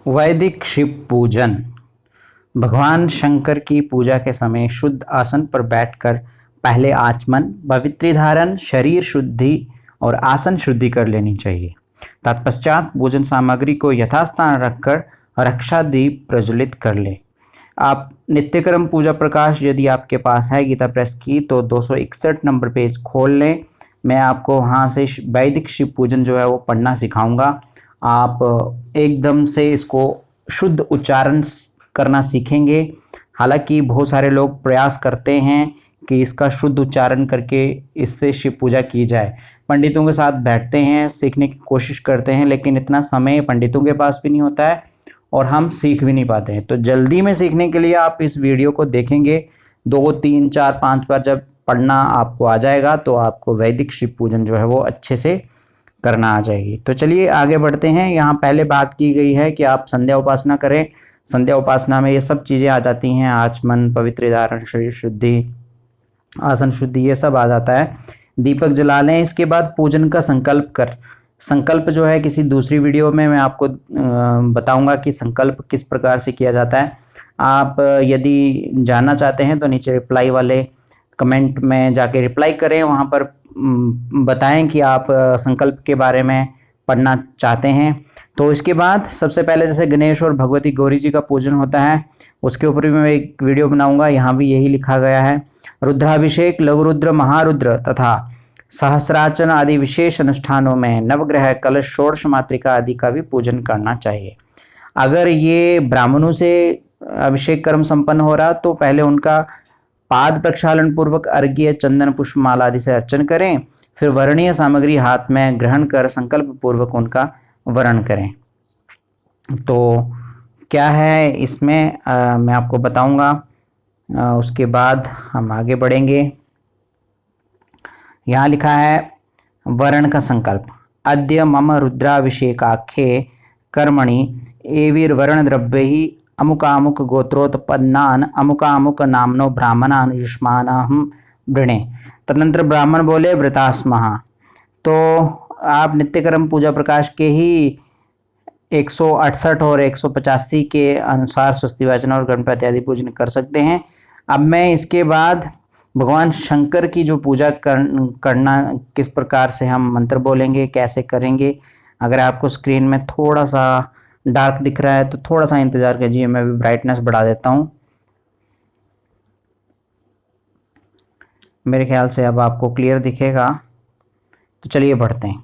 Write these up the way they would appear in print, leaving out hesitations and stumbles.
वैदिक शिव पूजन। भगवान शंकर की पूजा के समय शुद्ध आसन पर बैठकर पहले आचमन, पवित्री धारण, शरीर शुद्धि और आसन शुद्धि कर लेनी चाहिए। तत्पश्चात पूजन सामग्री को यथास्थान रखकर रक्षा दीप प्रज्वलित कर ले। आप नित्यक्रम पूजा प्रकाश यदि आपके पास है गीता प्रेस की तो 261 नंबर पेज खोल लें। मैं आपको वहाँ से वैदिक शिव पूजन जो है वो पढ़ना सिखाऊंगा। आप एकदम से इसको शुद्ध उच्चारण करना सीखेंगे। हालांकि बहुत सारे लोग प्रयास करते हैं कि इसका शुद्ध उच्चारण करके इससे शिव पूजा की जाए। पंडितों के साथ बैठते हैं, सीखने की कोशिश करते हैं, लेकिन इतना समय पंडितों के पास भी नहीं होता है और हम सीख भी नहीं पाते हैं। तो जल्दी में सीखने के लिए आप इस वीडियो को देखेंगे 2, 3, 4, 5 बार जब पढ़ना आपको आ जाएगा तो आपको वैदिक शिव पूजन जो है वो अच्छे से करना आ जाएगी। तो चलिए आगे बढ़ते हैं। यहाँ पहले बात की गई है कि आप संध्या उपासना करें। संध्या उपासना में ये सब चीज़ें आ जाती हैं, आचमन, पवित्र धारण, शरीर शुद्धि, आसन शुद्धि, ये सब आ जाता है। दीपक जला लें। इसके बाद पूजन का संकल्प कर। संकल्प जो है किसी दूसरी वीडियो में मैं आपको बताऊंगा कि संकल्प किस प्रकार से किया जाता है। आप यदि जानना चाहते हैं तो नीचे रिप्लाई वाले कमेंट में जाके रिप्लाई करें, वहाँ पर बताएं कि आप संकल्प के बारे में पढ़ना चाहते हैं। तो इसके बाद सबसे पहले जैसे गणेश और भगवती गौरी जी का पूजन होता है, उसके ऊपर भी मैं एक वीडियो बनाऊंगा। यहाँ भी यही लिखा गया है। रुद्राभिषेक, लघुरुद्र, महारुद्र तथा सहस्राचन आदि विशेष अनुष्ठानों में नवग्रह, कलश, षोडश मातृका आदि का भी पूजन करना चाहिए। अगर ये ब्राह्मणों से अभिषेक कर्म संपन्न हो रहा तो पहले उनका पाद प्रक्षालन पूर्वक अर्घ्य, चंदन, पुष्प, माला आदि से अर्चन करें। फिर वर्णीय सामग्री हाथ में ग्रहण कर संकल्प पूर्वक उनका वरण करें। तो क्या है इसमें मैं आपको बताऊंगा। उसके बाद हम आगे बढ़ेंगे। यहाँ लिखा है वरण का संकल्प। अद्य मम रुद्राभिषेकाख्ये कर्मणि एविर्वरण द्रव्यैः अमुकामुक गोत्रोत्पन्नान अमुकामुक नामनो ब्राह्मणान युष्मानहं वृणे। तदनंतर ब्राह्मण बोले वृतास्मः। तो आप नित्यकर्म पूजा प्रकाश के ही 168 और 185 के अनुसार स्वस्ति वाचन और गणपति आदि पूजन कर सकते हैं। अब मैं इसके बाद भगवान शंकर की जो पूजा करना किस प्रकार से हम मंत्र बोलेंगे, कैसे करेंगे। अगर आपको स्क्रीन में थोड़ा सा डार्क दिख रहा है तो थोड़ा सा इंतज़ार कीजिए, मैं भी ब्राइटनेस बढ़ा देता हूँ। मेरे ख्याल से अब आपको क्लियर दिखेगा। तो चलिए बढ़ते हैं।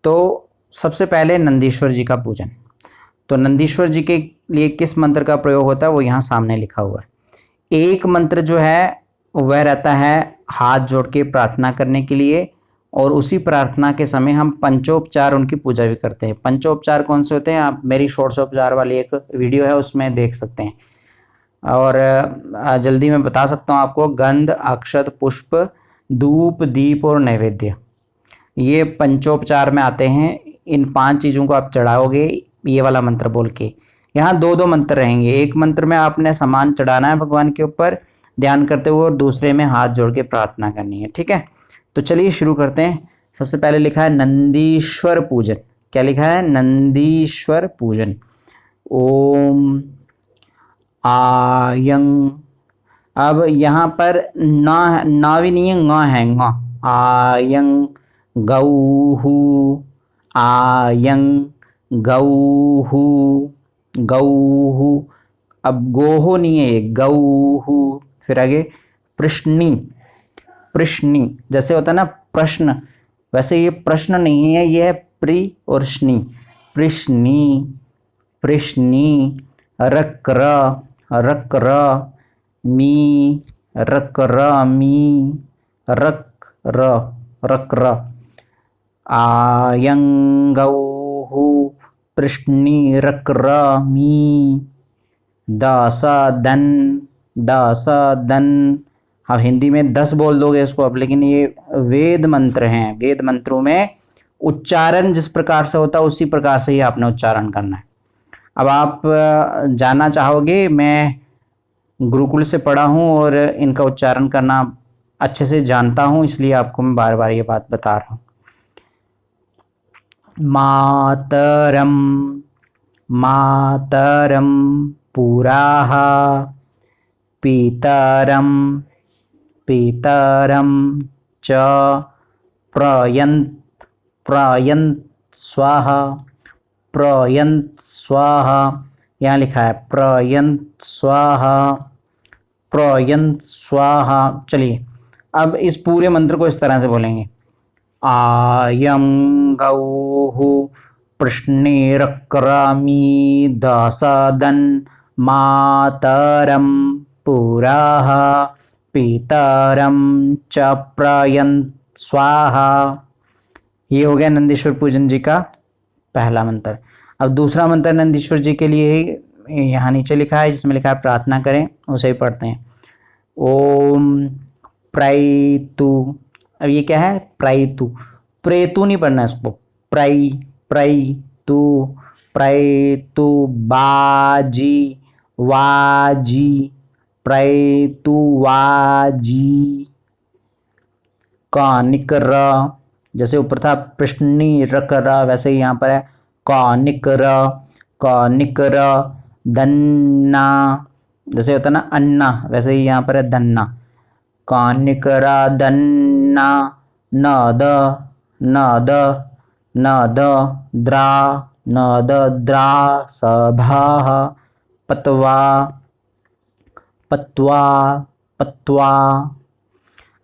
तो सबसे पहले नंदीश्वर जी का पूजन। तो नंदीश्वर जी के लिए किस मंत्र का प्रयोग होता है वो यहाँ सामने लिखा हुआ है। एक मंत्र जो है वह रहता है हाथ जोड़ के प्रार्थना करने के लिए, और उसी प्रार्थना के समय हम पंचोपचार उनकी पूजा भी करते हैं। पंचोपचार कौन से होते हैं आप मेरी षोडशोपचार वाली एक वीडियो है उसमें देख सकते हैं। और जल्दी मैं बता सकता हूँ आपको। गंध, अक्षत, पुष्प, धूप, दीप और नैवेद्य, ये पंचोपचार में आते हैं। इन 5 चीज़ों को आप चढ़ाओगे ये वाला मंत्र बोल के। यहाँ 2 मंत्र रहेंगे। एक मंत्र में आपने सामान चढ़ाना है भगवान के ऊपर ध्यान करते हुए, और दूसरे में हाथ जोड़ के प्रार्थना करनी है। ठीक है, तो चलिए शुरू करते हैं। सबसे पहले लिखा है नंदीश्वर पूजन। क्या लिखा है? नंदीश्वर पूजन। ओम आयं। अब यहाँ पर ना भी नहीं है, ङ है, ङ। आयं गौहु, आयं गौहु, गौहु। अब गोहो नहीं है, ये गौहु। फिर आगे प्रश्नी, प्रश्नी जैसे होता है ना प्रश्न, वैसे ये प्रश्न नहीं है, ये है प्री और श्नी। प्रश्नी, प्रश्नी। रक्र, रक्र, मी, रक्र, मी, रक्र, रक्र। आयं गौहु प्रश्नी रक्र मी। दन, दन। अब हिंदी में 10 बोल दोगे इसको अब, लेकिन ये वेद मंत्र हैं। वेद मंत्रों में उच्चारण जिस प्रकार से होता है उसी प्रकार से ही आपने उच्चारण करना है। अब आप जानना चाहोगे, मैं गुरुकुल से पढ़ा हूँ और इनका उच्चारण करना अच्छे से जानता हूँ, इसलिए आपको मैं बार बार ये बात बता रहा हूँ। मातरम, मातरं पुराः पितरं च प्रयन्त स्वाहा यहाँ लिखा है प्रयन्त स्वाहा। चलिए अब इस पूरे मंत्र को इस तरह से बोलेंगे। आयं गौः पृश्नेरक्रमी दशदन् मातरं पुराः पितरं च प्रयन्त स्वाहा। ये हो गया नंदीश्वर पूजन जी का पहला मंत्र। अब दूसरा मंत्र नंदीश्वर जी के लिए ही यहाँ नीचे लिखा है, जिसमें लिखा है प्रार्थना करें, उसे ही पढ़ते हैं। ओम प्रैतु। अब ये क्या है? प्रैतु। प्रेतु नहीं पढ़ना इसको, प्रैतु बाजी वाजी प्रैतु वाजी। कानिकर, जैसे ऊपर था प्रश्नी रकर, वैसे ही यहाँ पर है कानिकर दन्ना, जैसे होता है ना अन्ना, वैसे ही यहाँ पर है दन्ना। कानिकरा दन्ना नद द्रा सभाः पत्वा।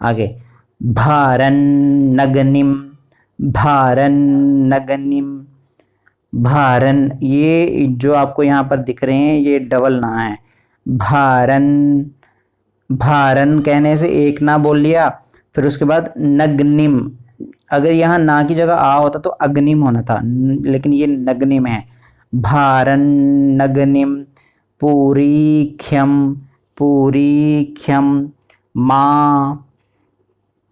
आगे भारन्नगनिम। भारन, ये जो आपको यहाँ पर दिख रहे हैं ये डबल ना है। भारन कहने से एक ना बोल लिया, फिर उसके बाद नगनिम। अगर यहाँ ना की जगह आ होता तो अग्निम होना था, लेकिन ये नगनिम है। भारन नगनिम पूरीख्यम माँ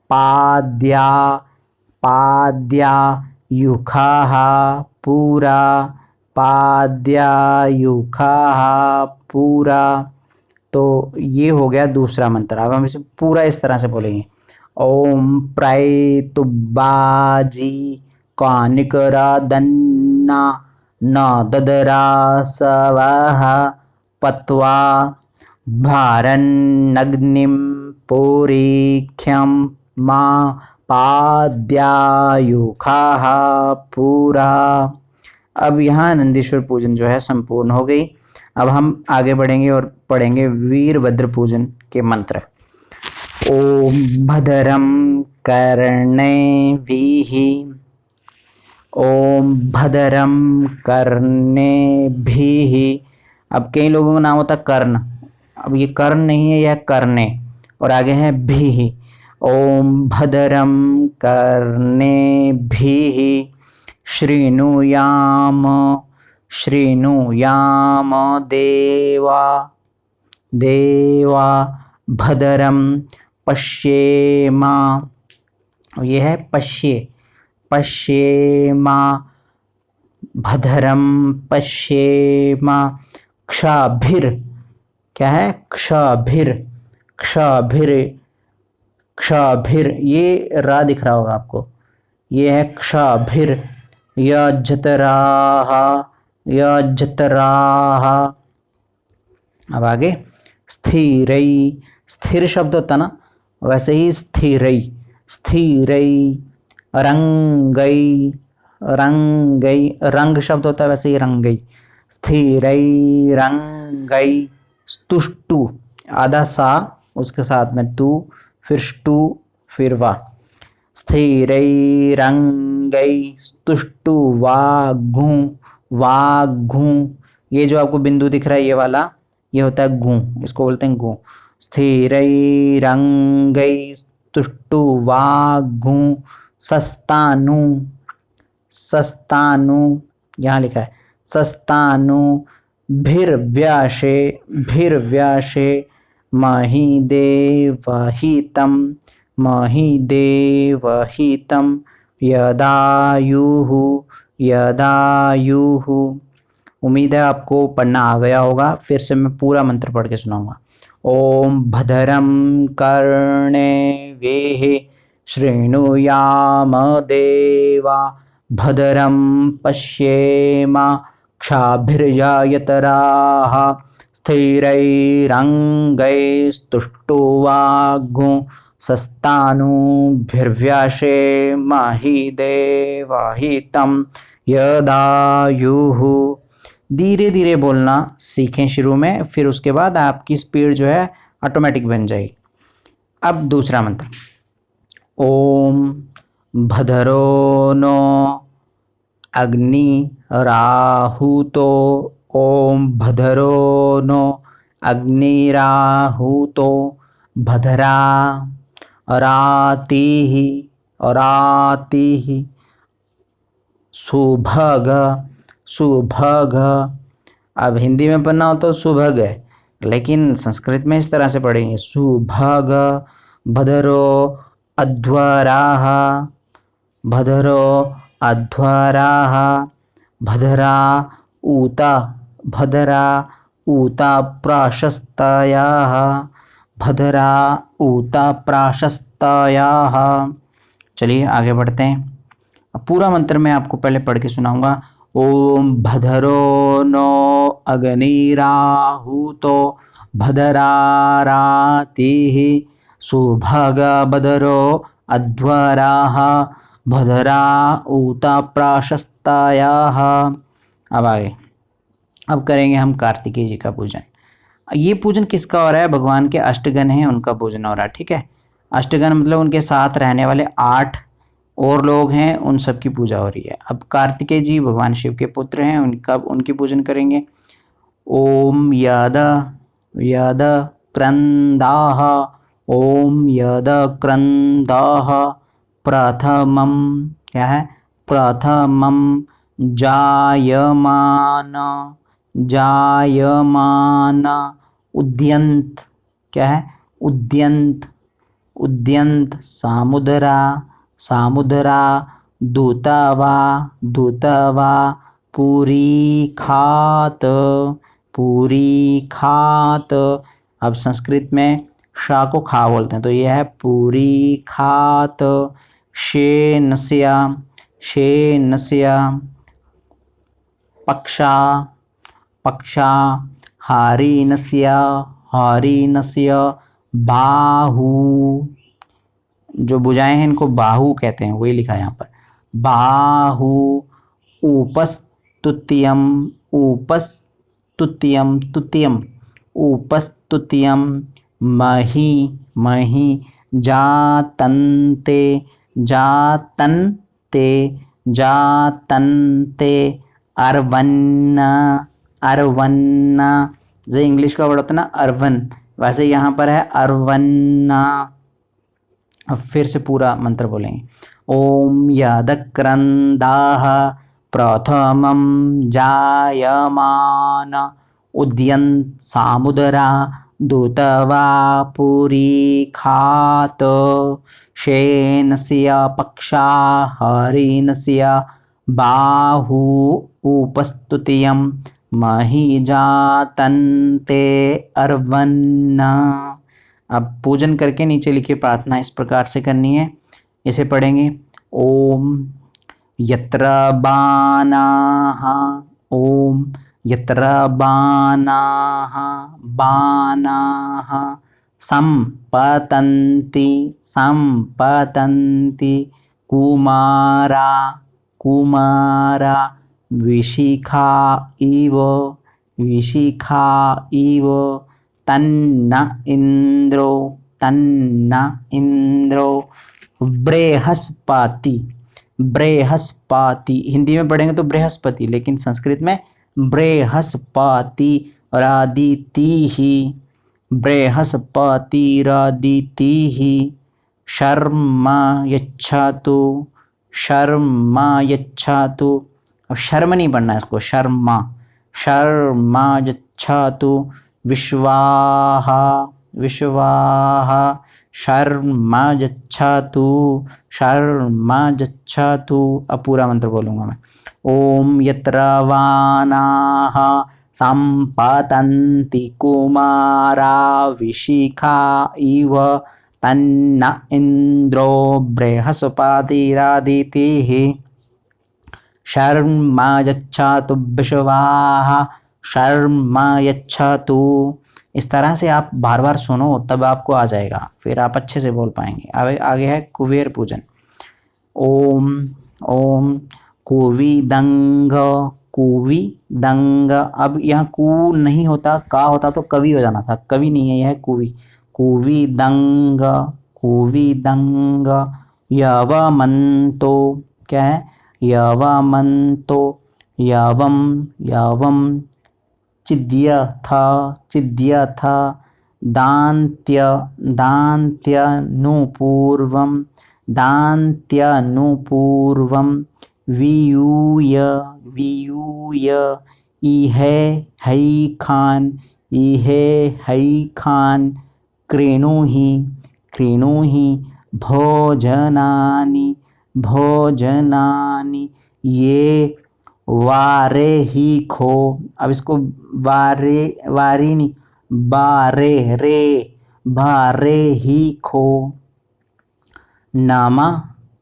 पाद्या युखाः पूरा पूरा। तो ये हो गया दूसरा मंत्र। अब हम इसे पूरा इस तरह से बोलेंगे। ओम प्रैतुबाजी कानिकरा दन्ना न ददरा सवाह पत्वा भारन्नग्निम पूरीख्यम माँ पाद्यायुखाः पूरा। अब यहाँ नंदीश्वर पूजन जो है संपूर्ण हो गई। अब हम आगे बढ़ेंगे और पढ़ेंगे वीरभद्र पूजन के मंत्र। ओम भद्रं कर्णेभिः अब कई लोगों का नाम होता कर्ण, अब ये कर्ण नहीं है, यह कर्णे, और आगे है भी। ओम भद्रं कर्णेभिः शृणुयाम देवा भद्रं पश्येम। ये है पश्येमा भद्रं पश्येम। क्षाभिर, क्या है? क्षाभिर, ये रा दिख रहा होगा आपको, ये है क्षाभिर। यजतराः। अब आगे स्थिरै, स्थिर शब्द होता ना, वैसे ही स्थिरै रंगै, रंग शब्द होता है, वैसे ही रंगै। स्थिरै रंगै स्तुष्टु, आधा सा उसके साथ में तू, फिर ष्टु, फिर वा। स्थिरै रंगै स्तुष्टु वाग्घु। ये जो आपको बिंदु दिख रहा है ये वाला, ये होता है घू, इसको बोलते हैं घू। स्थिरै रंगै स्तुष्टु वाग्घु सस्तानु, यहाँ लिखा है सस्तानु। भिर्व्याशे महीदेवहितं यदायुः। उम्मीद है आपको पढ़ना आ गया होगा। फिर से मैं पूरा मंत्र पढ़ के सुनाऊंगा। ओम भद्रं कर्णेभिः शृणुयाम देवा भद्रं पश्येम क्षाभिर्यायतराः स्थिरैरङ्गैस्तुष्टुवाग्गुं सस्तानुभिर्व्याशे महिदेवहितं यदायुः। धीरे धीरे बोलना सीखें शुरू में, फिर उसके बाद आपकी स्पीड जो है ऑटोमेटिक बन जाएगी। अब दूसरा मंत्र, ओम भदरो नो अग्नि राहुतो, ओम भदरो नो अग्निराहुतो भदरा रातिः रातिः सुभग सुभग। अब हिंदी में पढ़ना हो तो सुभग है, लेकिन संस्कृत में इस तरह से पढ़ेंगे सुभग। भदरो अध्वराः भदरो अध्वराः भदरा ऊता भदरा ऊता प्राशस्तायाः भदरा ऊता प्राशस्तायाः। चलिए आगे बढ़ते हैं। अब पूरा मंत्र मैं आपको पहले पढ़ के सुनाऊंगा। ओम भदरो नो अग्निराहुतो भदरा रातिः सुभग भदरो अध्वराः भदरा ऊता प्राशस्तायाः। अब आगे, अब करेंगे हम कार्तिकेय जी का पूजन। ये पूजन किसका हो रहा है? भगवान के अष्टगण हैं, उनका पूजन हो रहा है। ठीक है, अष्टगण मतलब उनके साथ रहने वाले 8 और लोग हैं, उन सब की पूजा हो रही है। अब कार्तिकेय जी भगवान शिव के पुत्र हैं, उनकी पूजन करेंगे। ओम यद यद क्रंदाः ओम यद क्रंदाः प्रथमम, क्या है? प्रथमम जायमान जायमान उद्यंत, क्या है? उद्यंत उद्यंत सामुद्रा सामुद्रा दूतवा दूतवा पूरी खात पूरी खात। अब संस्कृत में शा को खा बोलते हैं, तो यह है पूरी खात। शेनस्या शेनस्या पक्षा पक्षा हारीनस्य हारीनस्य बाहु, जो भुजाएं हैं इनको बाहु कहते हैं, वही लिखा है यहाँ पर। बाहु उपस्तुत्यम उपस्तुत्यम तुत्यम उपस्तुत्यम मही मही जातन्ते जातन्ते जातन्ते अर्वन्ना अर्वन्ना। जो इंग्लिश का वर्ड होता है ना अर्वन, वैसे यहाँ पर है अर्वन्ना। अब फिर से पूरा मंत्र बोलेंगे। ओम यदक्रंदाः प्रथमं जायमान उद्यंत सामुद्रा दूतवा पुरी खात। शेनस्य पक्षा हरिणस्य बाहु उपस्तुत्यम मही जातन्ते अर्वन्ना। अब पूजन करके नीचे लिखी प्रार्थना इस प्रकार से करनी है, इसे पढ़ेंगे। ओम यत्र बाणाः ओम यत्र बाणाः बाणाः संपतन्ति संपतन्ति कुमारा कुमारा विशिखा इव तन्न इंद्रो बृहस्पति बृहस्पति। हिंदी में पढ़ेंगे तो बृहस्पति, लेकिन संस्कृत में बृहस्पति रादितिः बृहस्पतिरादितिः शर्मा यच्छतु शर्मा यच्छतु। अब शर्म नहीं पढ़ना है इसको, शर्मा शर्मा यच्छतु विश्वाहा विश्वाहा शर्मा यच्छतु शर्मा यच्छतु। अब पूरा मंत्र बोलूँगा मैं। ओम यत्र वाणाः संपतन्ति कुमारा विशिखा इव तन्न इंद्रो बृहस्पतिरादितिः शर्मा यच्छतु विश्वाः, शर्मा यच्छतु। इस तरह से आप बार बार सुनो तब आपको आ जाएगा, फिर आप अच्छे से बोल पाएंगे। आगे है कुबेर पूजन। ओम ओम कुविदंग, कुविदंग। अब यहाँ कु नहीं होता, का होता तो कवि हो जाना था, कवि नहीं है, यह है कुवि। कुविदंग, कुविदंग। यवमन्तो, क्या है? यवमन्तो, यवम, यवम। चिद्यथ, चिद्यथ। दान्त्य, दान्त्यनुपूर्वं, दान्त्यनुपूर्वं। वियूय, वियूय। इहे हैखान, इहे हैखान। कृणुहि, कृणुहि। भोजनानि, भोजनानि। ये वारे ही खो। अब इसको वारे, वारी नहीं, बारे रे, बारे ही खो। नाम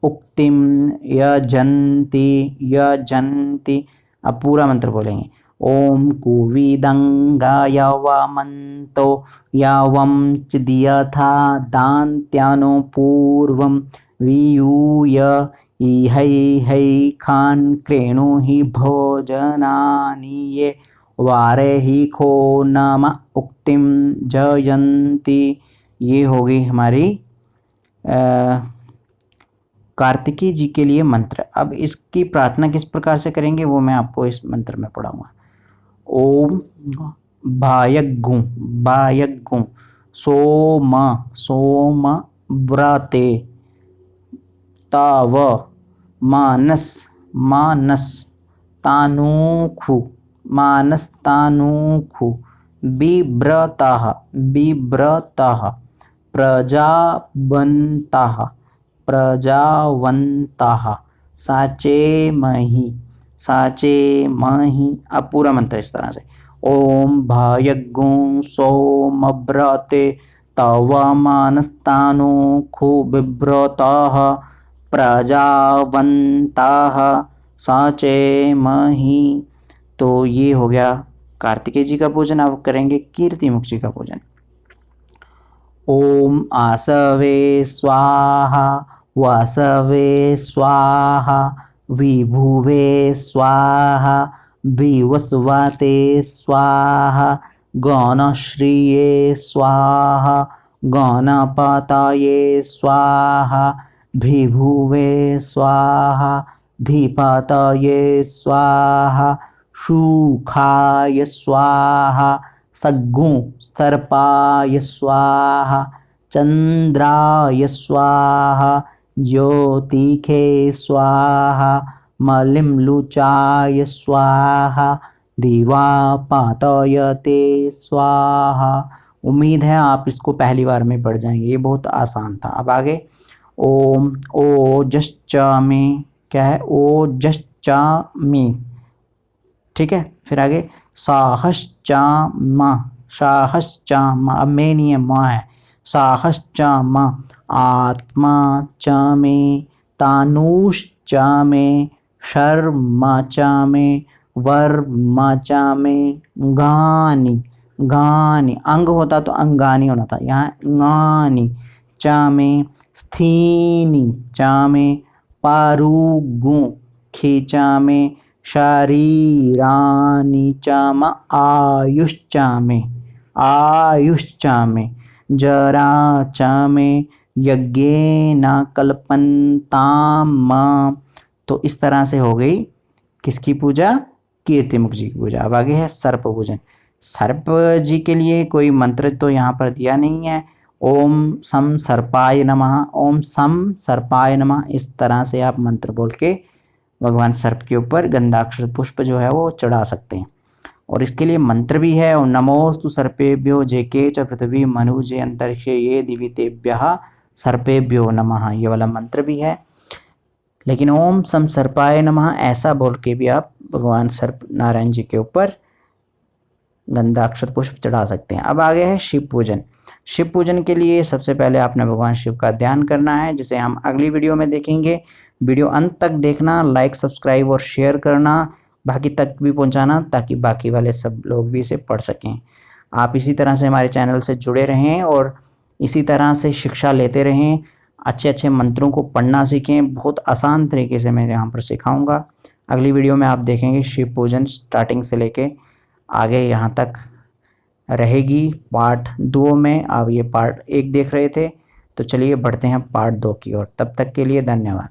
उक्तिम यजन्ति, यजन्ति। अब पूरा मंत्र बोलेंगे। ओम कुविदंगा यवमन्तो, यवम चिद्यथा दान्त्यानुपूर्वं। वियूय इहैखान कृणुहि भोजनानि ये वारे ही खो नाम उक्तिम जयन्ती। ये हो गई हमारी कार्तिकी जी के लिए मंत्र। अब इसकी प्रार्थना किस प्रकार से करेंगे वो मैं आपको इस मंत्र में पढ़ाऊंगा। ओम भायगुं, भायगुं। सोम, सोम व्रते। ताव, मानस, मानस। तानूखु, मानस तानूखु। बिभ्रतः, बिभ्रतः। प्रजावन्तः, प्रजावन्तः। साचेमहि, साचेमहि। अब पूरा मंत्र इस तरह से। ओम भायगुं सोमव्रते तव मानस्तानूखु बिभ्रतः प्रजावन्तः साचेमहि। तो ये हो गया कार्तिकेय जी का पूजन। अब करेंगे कीर्तिमुख जी का पूजन। ओम आसवे स्वाहा, वासवे स्वाहा। विभुवे स्वाहा, विवस्वते स्वाहा। गणश्रिये स्वाहा, गणपतये स्वाहा। विभुवे स्वाहा, धीपतये स्वाहा। शुखाय स्वाहा, सग्गुं सर्पाय स्वाहा। चंद्राय स्वाहा, ज्योतिखे स्वाहा। मलिम्लुचाय स्वाहा, दिवापातयते स्वाहा। उम्मीद है आप इसको पहली बार में पढ़ जाएंगे, ये बहुत आसान था। अब आगे ओम ओजश्चामि, क्या है? ओजश्चामि, ठीक है। फिर आगे साहश्चामा, साहश्चामा। अब में नहीं है, माँ है। साहश्चामा। आत्मा चामे, तानुश्चामे। शर्मा चामे, वर्मा चामे। गानि, गानि। अंग होता तो अंगानी होना था, यहाँ गानि चामे। स्थीनि चामे, पारुगु खींचामे। शरीरानि चाम, आयुश्चामे, आयुश्चामे। जरा चामे, यज्ञेन कल्पन्ताम। तो इस तरह से हो गई किसकी पूजा? कीर्तिमुख जी की पूजा। अब आगे है सर्प पूजन। सर्प जी के लिए कोई मंत्र तो यहाँ पर दिया नहीं है। ओम सम सर्पाय नमः, ओम सम सर्पाय नमः। इस तरह से आप मंत्र बोल के भगवान सर्प के ऊपर गंधाक्षर पुष्प जो है वो चढ़ा सकते हैं। और इसके लिए मंत्र भी है। और नमोस्तु सर्पेभ्यो जेके च पृथ्वी मनुजे अंतरिक्षे ये दिवितेभ्यः सर्पेभ्यो नमः, ये वाला मंत्र भी है। लेकिन ओम सम सर्पाय नमः ऐसा बोल के भी आप भगवान सर्प नारायण जी के ऊपर गंधा अक्षत पुष्प चढ़ा सकते हैं। अब आगे है शिव पूजन। शिव पूजन के लिए सबसे पहले आपने भगवान शिव का ध्यान करना है, जिसे हम अगली वीडियो में देखेंगे। वीडियो अंत तक देखना, लाइक सब्सक्राइब और शेयर करना, बाकी तक भी पहुंचाना, ताकि बाकी वाले सब लोग भी इसे पढ़ सकें। आप इसी तरह से हमारे चैनल से जुड़े रहें और इसी तरह से शिक्षा लेते रहें, अच्छे अच्छे मंत्रों को पढ़ना सीखें। बहुत आसान तरीके से मैं यहाँ पर सिखाऊंगा। अगली वीडियो में आप देखेंगे शिव पूजन स्टार्टिंग से लेके आगे यहाँ तक रहेगी। पार्ट 2 में आप ये पार्ट 1 देख रहे थे, तो चलिए बढ़ते हैं पार्ट 2 की ओर। तब तक के लिए धन्यवाद।